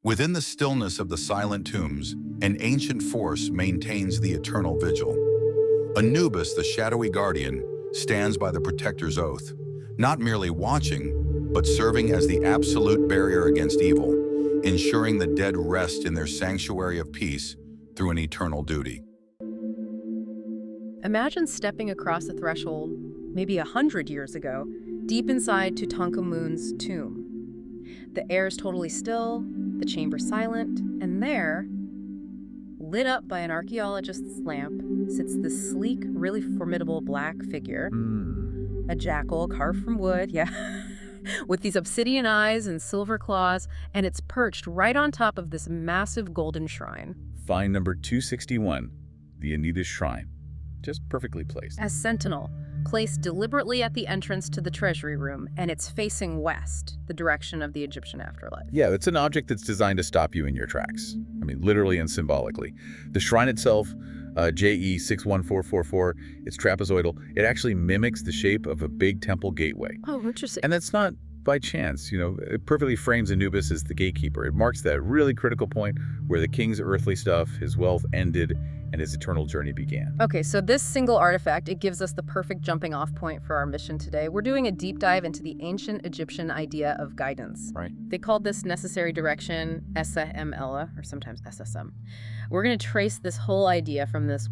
Within the stillness of the silent tombs, an ancient force maintains the eternal vigil. Anubis, the Shadowy Guardian, stands by the Protector's oath, not merely watching, but serving as the absolute barrier against evil, ensuring the dead rest in their sanctuary of peace through an eternal duty. Imagine stepping across a threshold, maybe 100 years ago, deep inside Tutankhamun's tomb. The air is totally still, the chamber silent, and there, lit up by an archaeologist's lamp, sits this sleek, really formidable black figure. A jackal carved from wood, yeah, with these obsidian eyes and silver claws, and it's perched right on top of this massive golden shrine. Find number 261, the Anubis Shrine. Just perfectly placed. As sentinel, placed deliberately at the entrance to the treasury room, and it's facing west, the direction of the Egyptian afterlife. Yeah, it's an object that's designed to stop you in your tracks. I mean, literally and symbolically. The shrine itself, JE 61444, it's trapezoidal. It actually mimics the shape of a big temple gateway. Oh, interesting. And that's not by chance, it perfectly frames Anubis as the gatekeeper. It marks that really critical point where the king's earthly stuff, his wealth ended, and his eternal journey began. Okay, so this single artifact, it gives us the perfect jumping off point for our mission today. We're doing a deep dive into the ancient Egyptian idea of guidance. Right. They called this necessary direction SML, or sometimes SSM. We're going to trace this whole idea from this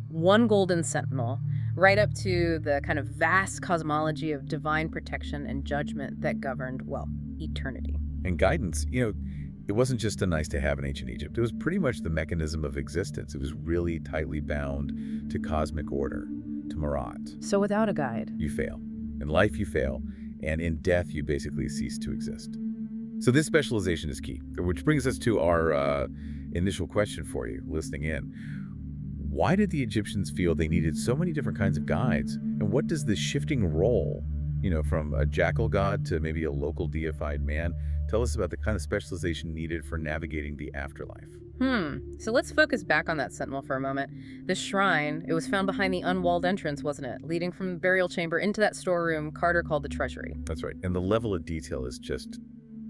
one golden sentinel right up to the kind of vast cosmology of divine protection and judgment that governed, well, eternity. And guidance, it wasn't just a nice to have in ancient Egypt. It was pretty much the mechanism of existence. It was really tightly bound to cosmic order, to Marat. So without a guide, you fail. In life, you fail. And in death, you basically cease to exist. So this specialization is key, which brings us to our initial question for you, listening in. Why did the Egyptians feel they needed so many different kinds of guides? And what does this shifting role, from a jackal god to maybe a local deified man, tell us about the kind of specialization needed for navigating the afterlife? So let's focus back on that sentinel for a moment. This shrine, it was found behind the unwalled entrance, wasn't it? Leading from the burial chamber into that storeroom Carter called the treasury. That's right. And the level of detail is just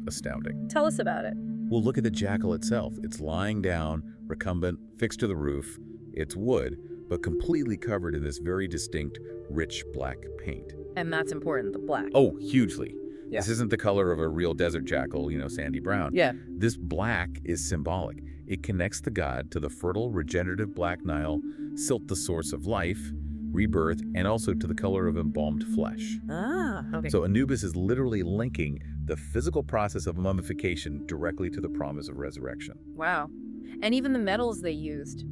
astounding. Tell us about it. Well, look at the jackal itself. It's lying down, recumbent, fixed to the roof. It's wood, but completely covered in this very distinct, rich black paint. And that's important, the black. Oh, hugely. Yeah. This isn't the color of a real desert jackal, sandy brown. Yeah. This black is symbolic. It connects the god to the fertile, regenerative Black Nile, silt the source of life, rebirth, and also to the color of embalmed flesh. Ah, okay. So Anubis is literally linking the physical process of mummification directly to the promise of resurrection. Wow. And even the metals they used,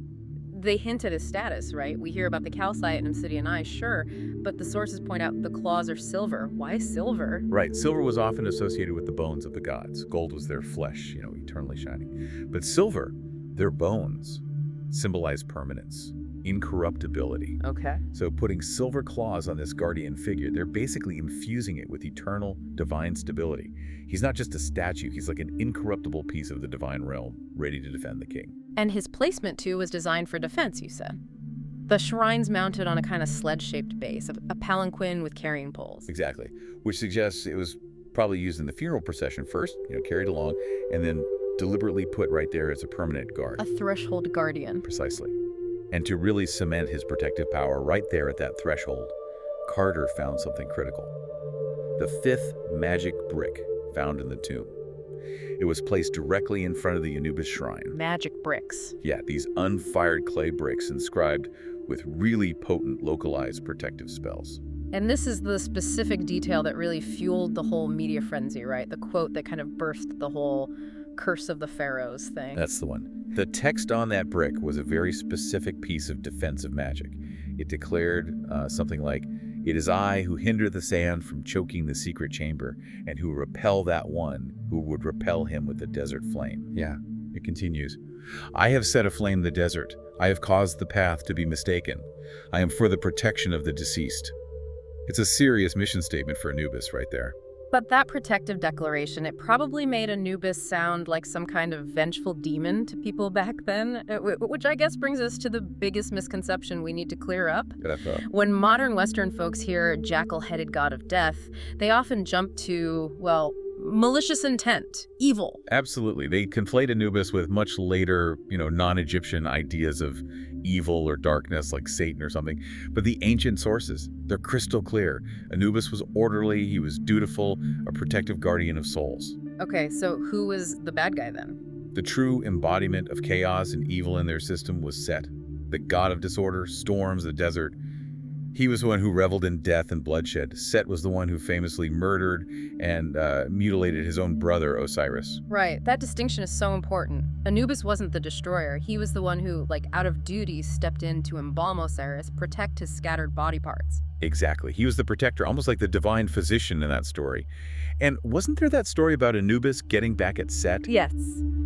they hint at his status, right? We hear about the calcite and obsidian eyes, sure, but the sources point out the claws are silver. Why silver? Right. Silver was often associated with the bones of the gods. Gold was their flesh, eternally shining. But silver, their bones, symbolize permanence, incorruptibility. Okay. So putting silver claws on this guardian figure, they're basically infusing it with eternal, divine stability. He's not just a statue, he's like an incorruptible piece of the divine realm, ready to defend the king. And his placement, too, was designed for defense, you said. The shrine's mounted on a kind of sled-shaped base, a palanquin with carrying poles. Exactly, which suggests it was probably used in the funeral procession first, carried along, and then deliberately put right there as a permanent guard. A threshold guardian. Precisely. And to really cement his protective power right there at that threshold, Carter found something critical. The fifth magic brick found in the tomb. It was placed directly in front of the Anubis shrine. Magic bricks. Yeah, these unfired clay bricks inscribed with really potent localized protective spells. And this is the specific detail that really fueled the whole media frenzy, right? The quote that kind of burst the whole curse of the pharaohs thing. That's the one. The text on that brick was a very specific piece of defensive magic. It declared something like, "It is I who hinder the sand from choking the secret chamber, and who repel that one who would repel him with the desert flame." Yeah, it continues. "I have set aflame the desert. I have caused the path to be mistaken. I am for the protection of the deceased." It's a serious mission statement for Anubis right there. But that protective declaration, it probably made Anubis sound like some kind of vengeful demon to people back then, which I guess brings us to the biggest misconception we need to clear up. When modern Western folks hear jackal-headed god of death, they often jump to, well, malicious intent, evil. Absolutely. They conflate Anubis with much later, non-Egyptian ideas of evil or darkness like Satan or something. But the ancient sources, they're crystal clear. Anubis was orderly, he was dutiful, a protective guardian of souls. Okay, so who was the bad guy then? The true embodiment of chaos and evil in their system was Set, the god of disorder, storms, the desert. He was the one who reveled in death and bloodshed. Set was the one who famously murdered and mutilated his own brother, Osiris. Right, that distinction is so important. Anubis wasn't the destroyer. He was the one who, out of duty, stepped in to embalm Osiris, protect his scattered body parts. Exactly. He was the protector, almost like the divine physician in that story. And wasn't there that story about Anubis getting back at Set? Yes.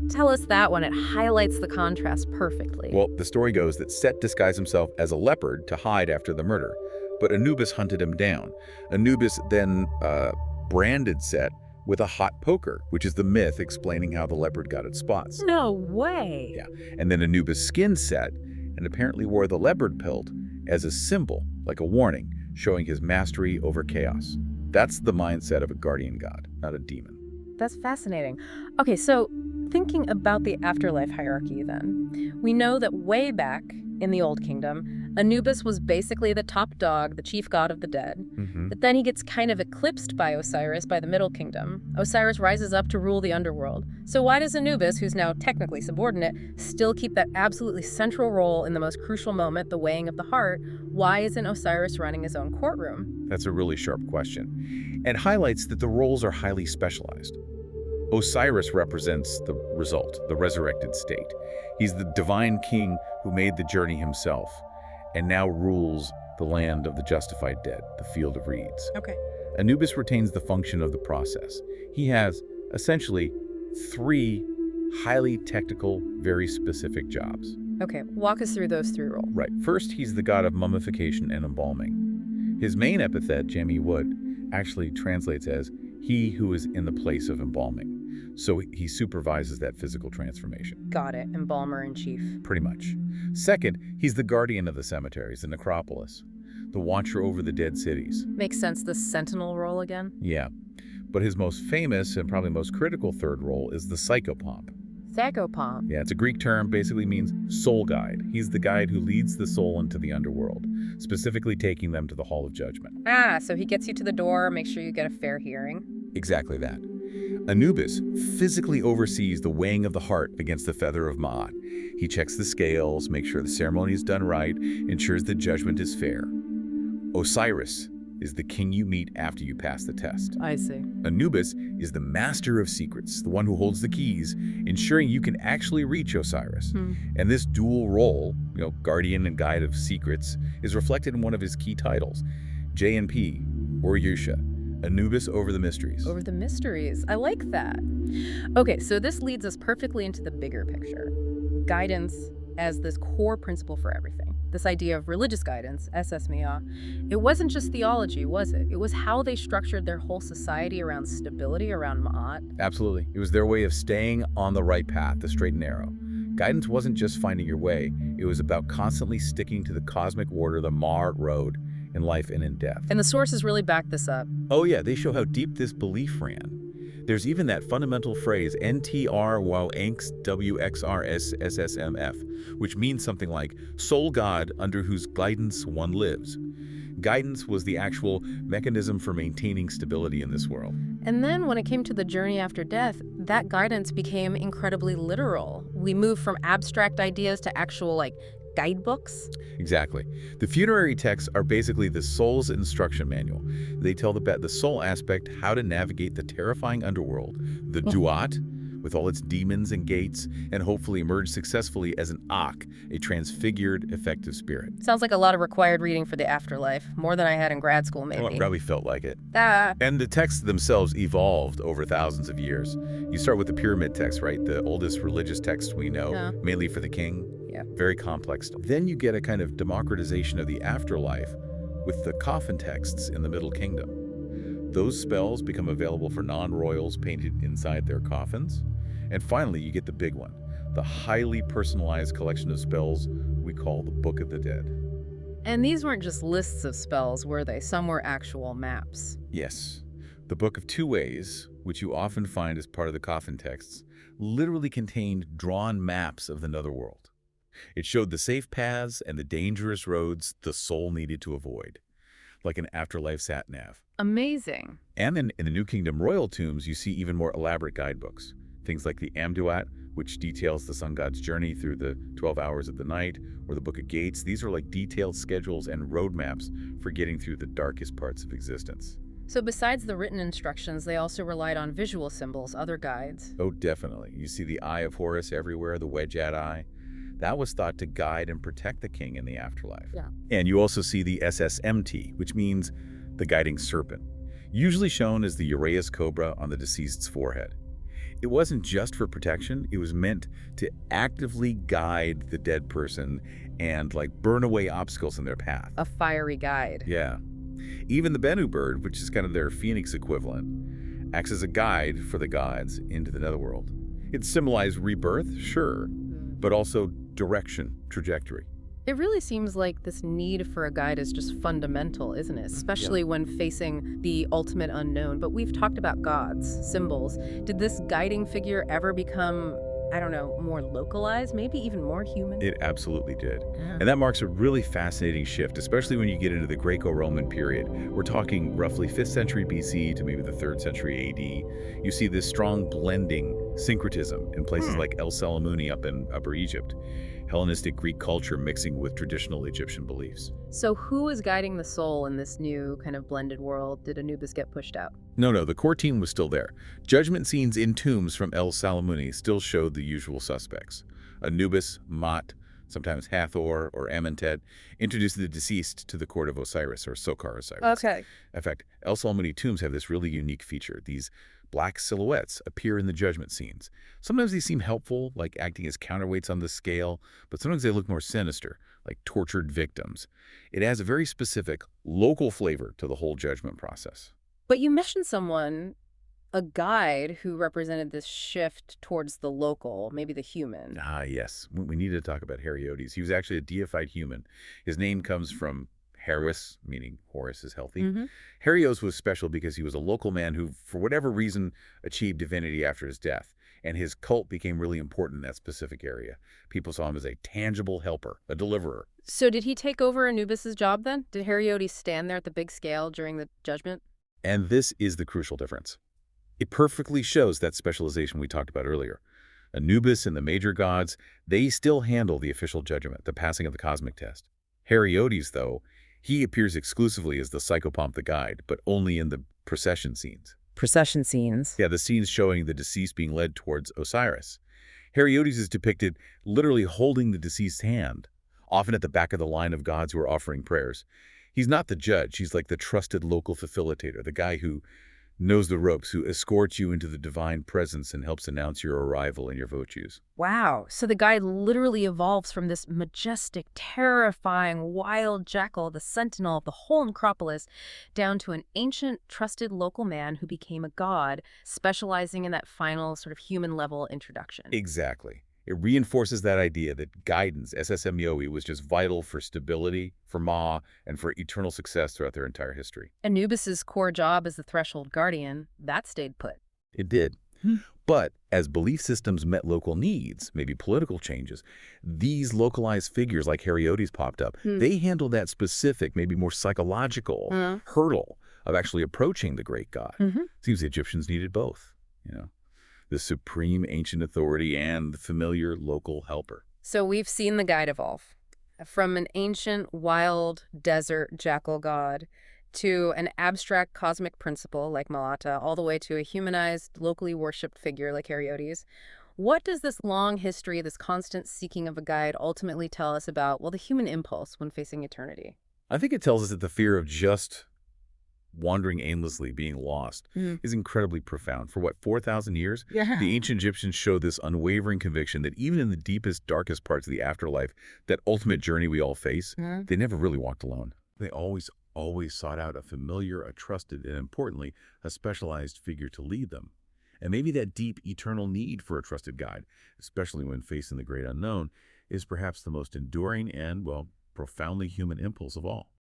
Tell us that one. It highlights the contrast perfectly. Well, the story goes that Set disguised himself as a leopard to hide after the murder, but Anubis hunted him down. Anubis then branded Set with a hot poker, which is the myth explaining how the leopard got its spots. No way. Yeah, and then Anubis skinned Set and apparently wore the leopard pelt as a symbol, like a warning, showing his mastery over chaos. That's the mindset of a guardian god, not a demon. That's fascinating. Okay, so thinking about the afterlife hierarchy then, we know that way back in the Old Kingdom, Anubis was basically the top dog, the chief god of the dead. But then he gets kind of eclipsed by Osiris by the Middle Kingdom. Osiris rises up to rule the underworld. So why does Anubis, who's now technically subordinate, still keep that absolutely central role in the most crucial moment, the weighing of the heart? Why isn't Osiris running his own courtroom? That's a really sharp question, and highlights that the roles are highly specialized. Osiris represents the result, the resurrected state. He's the divine king who made the journey himself and now rules the land of the justified dead, the field of reeds. Okay. Anubis retains the function of the process. He has essentially 3 highly technical, very specific jobs. Okay, walk us through those 3 roles. Right. First, he's the god of mummification and embalming. His main epithet, Jemmy Wood, actually translates as he who is in the place of embalming. So he supervises that physical transformation. Got it, embalmer-in-chief. Pretty much. Second, he's the guardian of the cemeteries, the necropolis, the watcher over the dead cities. Makes sense, the sentinel role again? Yeah. But his most famous and probably most critical third role is the psychopomp. Psychopomp. Yeah, it's a Greek term, basically means soul guide. He's the guide who leads the soul into the underworld, specifically taking them to the Hall of Judgment. Ah, so he gets you to the door, makes sure you get a fair hearing. Exactly that. Anubis physically oversees the weighing of the heart against the feather of Ma'at. He checks the scales, makes sure the ceremony is done right, ensures the judgment is fair. Osiris is the king you meet after you pass the test. I see. Anubis is the master of secrets, the one who holds the keys, ensuring you can actually reach Osiris. And this dual role, guardian and guide of secrets, is reflected in one of his key titles, J&P, or Yusha, Anubis over the mysteries. Over the mysteries. I like that. Okay, so this leads us perfectly into the bigger picture. Guidance as this core principle for everything. This idea of religious guidance, SSMIA, it wasn't just theology, was it? It was how they structured their whole society around stability, around Ma'at. Absolutely. It was their way of staying on the right path, the straight and narrow. Guidance wasn't just finding your way. It was about constantly sticking to the cosmic order, the Ma'at road, in life and in death. And the sources really back this up. Oh yeah, they show how deep this belief ran. There's even that fundamental phrase, NTR while angst WXRS SSMF, which means something like, soul God under whose guidance one lives. Guidance was the actual mechanism for maintaining stability in this world. And then when it came to the journey after death, that guidance became incredibly literal. We moved from abstract ideas to actual, guidebooks. Exactly. The funerary texts are basically the soul's instruction manual. They tell the soul aspect how to navigate the terrifying underworld, the duat, with all its demons and gates, and hopefully emerge successfully as an Ak, a transfigured, effective spirit. Sounds like a lot of required reading for the afterlife, more than I had in grad school, maybe. Well, it probably felt like it. Ah. And the texts themselves evolved over thousands of years. You start with the pyramid text, right? The oldest religious text we know, mainly for the king. Yeah. Very complex. Then you get a kind of democratization of the afterlife with the coffin texts in the Middle Kingdom. Those spells become available for non-royals painted inside their coffins. And finally, you get the big one, the highly personalized collection of spells we call the Book of the Dead. And these weren't just lists of spells, were they? Some were actual maps. Yes. The Book of Two Ways, which you often find as part of the coffin texts, literally contained drawn maps of the netherworld. It showed the safe paths and the dangerous roads the soul needed to avoid, like an afterlife sat-nav. Amazing. And then in the New Kingdom royal tombs, you see even more elaborate guidebooks. Things like the Amduat, which details the sun god's journey through the 12 hours of the night, or the Book of Gates. These are like detailed schedules and roadmaps for getting through the darkest parts of existence. So besides the written instructions, they also relied on visual symbols, other guides. Oh, definitely. You see the Eye of Horus everywhere, the wedge-at eye. That was thought to guide and protect the king in the afterlife. Yeah. And you also see the SSMT, which means the guiding serpent, usually shown as the Uraeus cobra on the deceased's forehead. It wasn't just for protection, it was meant to actively guide the dead person and like burn away obstacles in their path. A fiery guide. Yeah. Even the Bennu bird, which is kind of their phoenix equivalent, acts as a guide for the gods into the netherworld. It symbolized rebirth, sure, but also direction, trajectory. It really seems like this need for a guide is just fundamental, isn't it? Especially when facing the ultimate unknown. But we've talked about gods, symbols. Did this guiding figure ever become, I don't know, more localized, maybe even more human? It absolutely did. And that marks a really fascinating shift, especially when you get into the Greco-Roman period. We're talking roughly 5th century BC to maybe the 3rd century AD. You see this strong blending syncretism in places like El Salamuni up in Upper Egypt. Hellenistic Greek culture mixing with traditional Egyptian beliefs. So who is guiding the soul in this new kind of blended world? Did Anubis get pushed out? No, the core team was still there. Judgment scenes in tombs from El Salamuni still showed the usual suspects. Anubis, Mot, sometimes Hathor or Amentet, introduced the deceased to the court of Osiris or Sokar Osiris. Okay. In fact, El Salamuni tombs have this really unique feature. These black silhouettes appear in the judgment scenes. Sometimes they seem helpful, like acting as counterweights on the scale, but sometimes they look more sinister, like tortured victims. It adds a very specific, local flavor to the whole judgment process. But you mentioned someone, a guide who represented this shift towards the local, maybe the human. Ah, yes. We need to talk about Heriodes. He was actually a deified human. His name comes from Horus, meaning Horus is healthy. Herios was special because he was a local man who, for whatever reason, achieved divinity after his death, and his cult became really important in that specific area. People saw him as a tangible helper, a deliverer. So did he take over Anubis's job then? Did Heriodes stand there at the big scale during the judgment? And this is the crucial difference. It perfectly shows that specialization we talked about earlier. Anubis and the major gods, they still handle the official judgment, the passing of the cosmic test. Heriodes, though, he appears exclusively as the psychopomp, the guide, but only in the procession scenes. Procession scenes. Yeah, the scenes showing the deceased being led towards Osiris. Heriodes is depicted literally holding the deceased's hand, often at the back of the line of gods who are offering prayers. He's not the judge. He's like the trusted local facilitator, the guy who knows the ropes, who escorts you into the divine presence and helps announce your arrival and your virtues. Wow. So the guide literally evolves from this majestic, terrifying, wild jackal, the sentinel of the whole necropolis, down to an ancient, trusted local man who became a god, specializing in that final sort of human-level introduction. Exactly. It reinforces that idea that guidance, SSMEOE, was just vital for stability, for Ma, and for eternal success throughout their entire history. Anubis's core job as the threshold guardian, that stayed put. It did. But as belief systems met local needs, maybe political changes, these localized figures like Heriodes popped up. They handled that specific, maybe more psychological hurdle of actually approaching the great god. Seems the Egyptians needed both, the supreme ancient authority and the familiar local helper. So we've seen the guide evolve from an ancient, wild, desert jackal god to an abstract cosmic principle like Malata, all the way to a humanized, locally worshipped figure like Heriodes. What does this long history, this constant seeking of a guide ultimately tell us about, well, the human impulse when facing eternity? I think it tells us that the fear of just wandering aimlessly, being lost, is incredibly profound. For what, 4,000 years? The ancient Egyptians showed this unwavering conviction that even in the deepest, darkest parts of the afterlife, that ultimate journey we all face, they never really walked alone. They always sought out a familiar, a trusted, and importantly, a specialized figure to lead them. And maybe that deep, eternal need for a trusted guide, especially when facing the great unknown, is perhaps the most enduring and, well, profoundly human impulse of all.